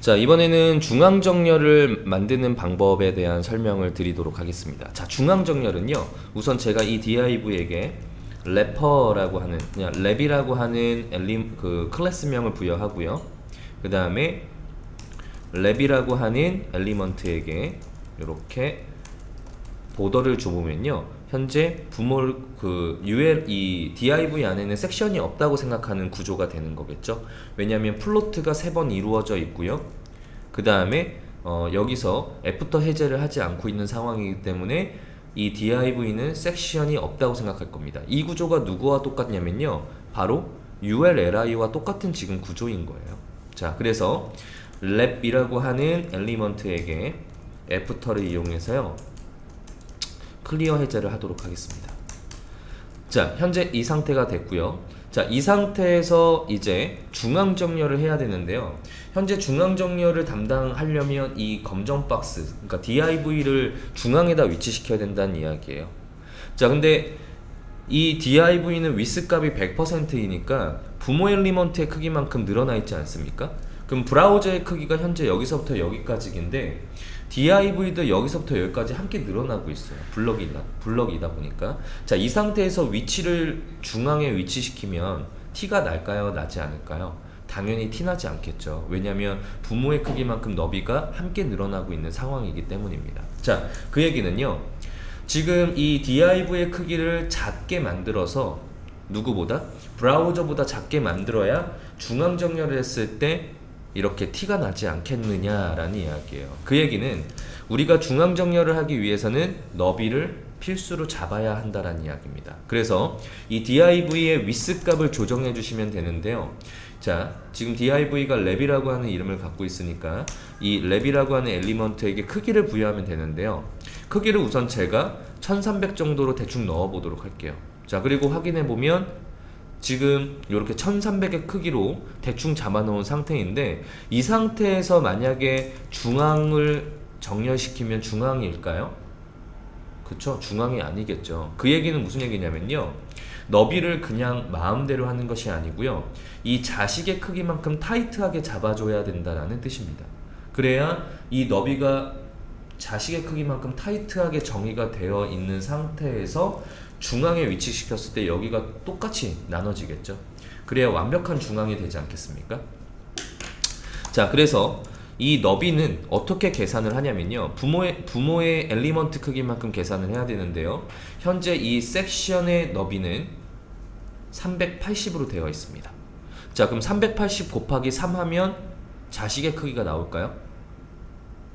자, 이번에는 중앙정렬을 만드는 방법에 대한 설명을 드리도록 하겠습니다. 자, 중앙정렬은요, 우선 제가 이 div에게 래퍼라고 하는, 그냥 랩이라고 하는 클래스명을 부여하고요. 그 다음에 랩이라고 하는 엘리먼트에게 이렇게 보더를 줘보면요, 현재 이 div 안에는 섹션이 없다고 생각하는 구조가 되는 거겠죠. 왜냐하면 플로트가 3번 이루어져 있고요. 그 다음에 여기서 애프터 해제를 하지 않고 있는 상황이기 때문에 이 div는 섹션이 없다고 생각할 겁니다. 이 구조가 누구와 똑같냐면요, 바로 ulli와 똑같은 지금 구조인 거예요. 자, 그래서 랩이라고 하는 엘리먼트에게 애프터를 이용해서요, 클리어 해제를 하도록 하겠습니다. 자, 현재 이 상태가 됐고요. 자, 이 상태에서 이제 중앙 정렬을 해야 되는데요. 현재 중앙 정렬을 담당하려면 이 검정 박스, 그러니까 div를 중앙에다 위치시켜야 된다는 이야기예요. 자, 근데 이 div는 위스 값이 100%이니까 부모 엘리먼트의 크기만큼 늘어나 있지 않습니까? 그럼 브라우저의 크기가 현재 여기서부터 여기까지인데 div도 여기서부터 여기까지 함께 늘어나고 있어요. 블럭이다 보니까. 자, 이 상태에서 위치를 중앙에 위치시키면 티가 날까요? 나지 않을까요? 당연히 티 나지 않겠죠. 왜냐하면 부모의 크기만큼 너비가 함께 늘어나고 있는 상황이기 때문입니다. 자, 그 얘기는요, 지금 이 div의 크기를 작게 만들어서 누구보다? 브라우저보다 작게 만들어야 중앙 정렬을 했을 때 이렇게 티가 나지 않겠느냐라는 이야기예요. 그 얘기는 우리가 중앙 정렬을 하기 위해서는 너비를 필수로 잡아야 한다라는 이야기입니다. 그래서 이 div의 위스 값을 조정해 주시면 되는데요. 자, 지금 div가 랩이라고 하는 이름을 갖고 있으니까 이 랩이라고 하는 엘리먼트에게 크기를 부여하면 되는데요. 크기를 우선 제가 1300 정도로 대충 넣어 보도록 할게요. 자, 그리고 확인해 보면 지금 이렇게 1300의 크기로 대충 잡아 놓은 상태인데, 이 상태에서 만약에 중앙을 정렬시키면 중앙일까요? 그쵸? 중앙이 아니겠죠. 그 얘기는 무슨 얘기냐면요, 너비를 그냥 마음대로 하는 것이 아니고요, 이 자식의 크기만큼 타이트하게 잡아줘야 된다라는 뜻입니다. 그래야 이 너비가 자식의 크기만큼 타이트하게 정의가 되어 있는 상태에서 중앙에 위치시켰을 때 여기가 똑같이 나눠지겠죠. 그래야 완벽한 중앙이 되지 않겠습니까? 자, 그래서 이 너비는 어떻게 계산을 하냐면요, 부모의 엘리먼트 크기만큼 계산을 해야 되는데요, 현재 이 섹션의 너비는 380으로 되어 있습니다. 자, 그럼 380 곱하기 3 하면 자식의 크기가 나올까요?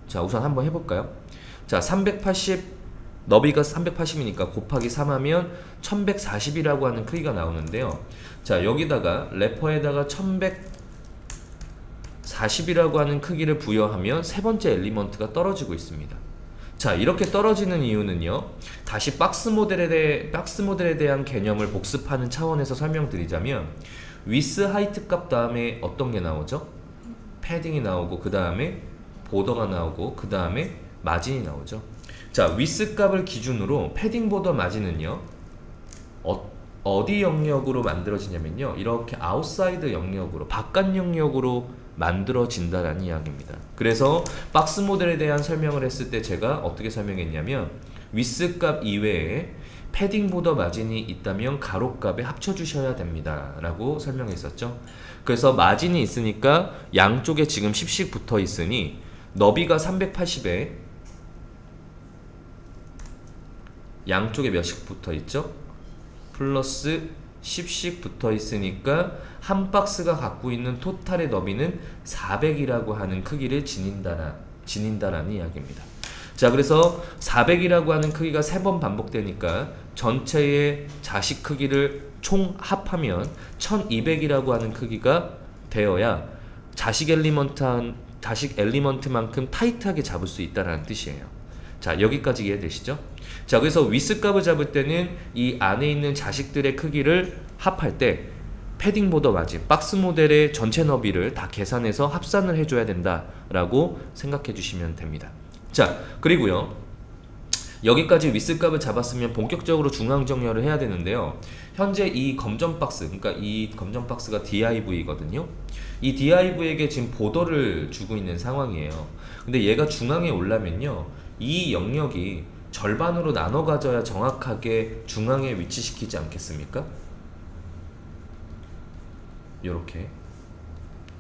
자, 우선 한번 해볼까요? 자, 380 너비가 380이니까 곱하기 3 하면 1140이라고 하는 크기가 나오는데요. 자, 여기다가 래퍼에다가 1140이라고 하는 크기를 부여하면 세 번째 엘리먼트가 떨어지고 있습니다. 자, 이렇게 떨어지는 이유는요, 다시 박스 모델에 대한 개념을 복습하는 차원에서 설명드리자면, 위스 하이트 값 다음에 어떤 게 나오죠? 패딩이 나오고, 그 다음에 보더가 나오고, 그 다음에 마진이 나오죠. 자, 위스 값을 기준으로 패딩 보더 마진은요, 어디 영역으로 만들어지냐면요, 이렇게 아웃사이드 영역으로, 바깥 영역으로 만들어진다라는 이야기입니다. 그래서 박스 모델에 대한 설명을 했을 때 제가 어떻게 설명했냐면, 위스 값 이외에 패딩 보더 마진이 있다면 가로 값에 합쳐주셔야 됩니다 라고 설명했었죠. 그래서 마진이 있으니까 양쪽에 지금 10씩 붙어 있으니 너비가 380에 양쪽에 몇씩 붙어 있죠? 플러스 10씩 붙어 있으니까 한 박스가 갖고 있는 토탈의 너비는 400이라고 하는 크기를 지닌다라는 이야기입니다. 자, 그래서 400이라고 하는 크기가 3번 반복되니까 전체의 자식 크기를 총 합하면 1200이라고 하는 크기가 되어야 자식 엘리먼트만큼 타이트하게 잡을 수 있다는 뜻이에요. 자, 여기까지 이해되시죠? 자, 그래서 위스 값을 잡을 때는 이 안에 있는 자식들의 크기를 합할 때 패딩 보더 마진, 박스 모델의 전체 너비를 다 계산해서 합산을 해줘야 된다라고 생각해 주시면 됩니다. 자, 그리고요, 여기까지 위스 값을 잡았으면 본격적으로 중앙 정렬을 해야 되는데요. 현재 이 검정 박스, 그러니까 이 검정 박스가 div거든요. 이 div에게 지금 보더를 주고 있는 상황이에요. 근데 얘가 중앙에 올라면요, 이 영역이 절반으로 나눠 가져야 정확하게 중앙에 위치시키지 않겠습니까?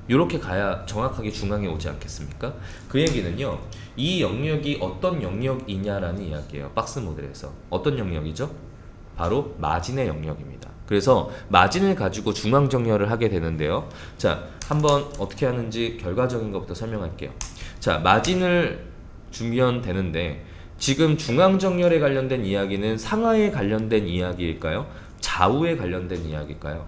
요렇게 가야 정확하게 중앙에 오지 않겠습니까? 그 얘기는요, 이 영역이 어떤 영역이냐라는 이야기예요. 박스 모델에서 어떤 영역이죠? 바로 마진의 영역입니다. 그래서 마진을 가지고 중앙 정렬을 하게 되는데요. 자, 한번 어떻게 하는지 결과적인 것부터 설명할게요. 자, 마진을 주면 되는데, 지금 중앙 정렬에 관련된 이야기는 상하에 관련된 이야기일까요? 좌우에 관련된 이야기일까요?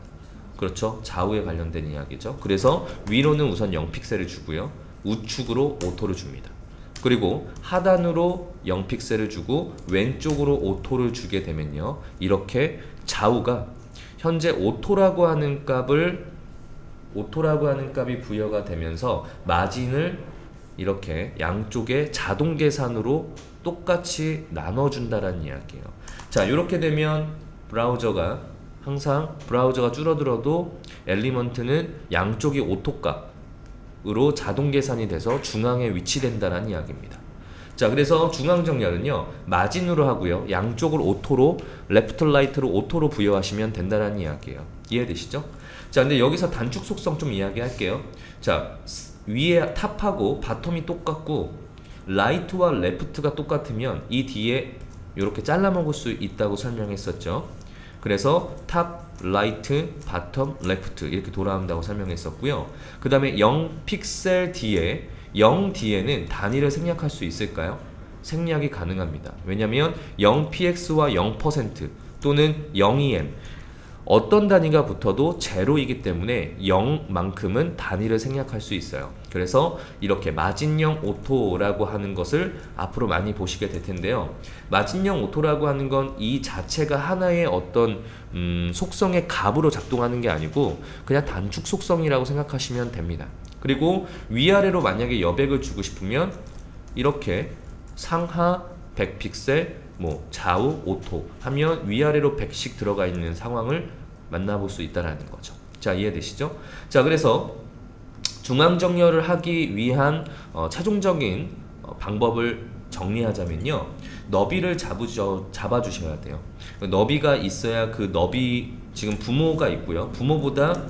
그렇죠. 좌우에 관련된 이야기죠. 그래서 위로는 우선 0픽셀을 주고요. 우측으로 오토를 줍니다. 그리고 하단으로 0픽셀을 주고 왼쪽으로 오토를 주게 되면요, 이렇게 좌우가 현재 오토라고 하는 값이 부여가 되면서 마진을 이렇게 양쪽에 자동 계산으로 똑같이 나눠준다라는 이야기예요. 자, 이렇게 되면 항상 브라우저가 줄어들어도 엘리먼트는 양쪽이 오토값으로 자동 계산이 돼서 중앙에 위치된다는 이야기입니다. 자, 그래서 중앙 정렬은요, 마진으로 하고요, 양쪽을 오토로, 레프트 라이트로 오토로 부여하시면 된다는 이야기예요. 이해되시죠? 자, 근데 여기서 단축 속성 좀 이야기할게요. 자, 위에 탑하고 바텀이 똑같고 라이트와 레프트가 똑같으면 이 뒤에 이렇게 잘라 먹을 수 있다고 설명했었죠. 그래서 탑, 라이트, 바텀, 레프트 이렇게 돌아온다고 설명했었고요. 그 다음에 0픽셀 뒤에 0 뒤에는 단위를 생략할 수 있을까요? 생략이 가능합니다. 왜냐하면 0px와 0% 또는 0em 어떤 단위가 붙어도 제로이기 때문에 0만큼은 단위를 생략할 수 있어요. 그래서 이렇게 마진형 오토라고 하는 것을 앞으로 많이 보시게 될 텐데요. 마진형 오토라고 하는 건 이 자체가 하나의 어떤 속성의 값으로 작동하는 게 아니고 그냥 단축 속성이라고 생각하시면 됩니다. 그리고 위아래로 만약에 여백을 주고 싶으면 이렇게 상하 100픽셀 좌우 오토 하면 위아래로 100씩 들어가 있는 상황을 만나볼 수 있다는 거죠. 자, 이해되시죠? 자, 그래서 중앙 정렬을 하기 위한 최종적인 방법을 정리하자면요, 너비를 잡아주셔야 돼요. 너비가 있어야 그 너비, 지금 부모가 있고요, 부모보다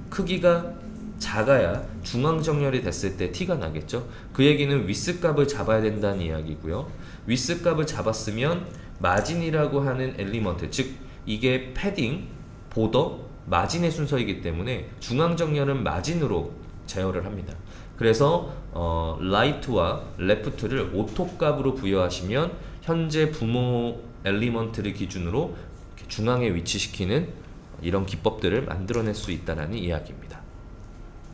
크기가 작아야 중앙 정렬이 됐을 때 티가 나겠죠. 그 얘기는 위스 값을 잡아야 된다는 이야기고요. 위스 값을 잡았으면 마진이라고 하는 엘리먼트, 즉 이게 패딩, 보더, 마진의 순서이기 때문에 중앙 정렬은 마진으로 제어를 합니다. 그래서 라이트와 레프트를 오토 값으로 부여하시면 현재 부모 엘리먼트를 기준으로 중앙에 위치시키는 이런 기법들을 만들어낼 수 있다는 이야기입니다.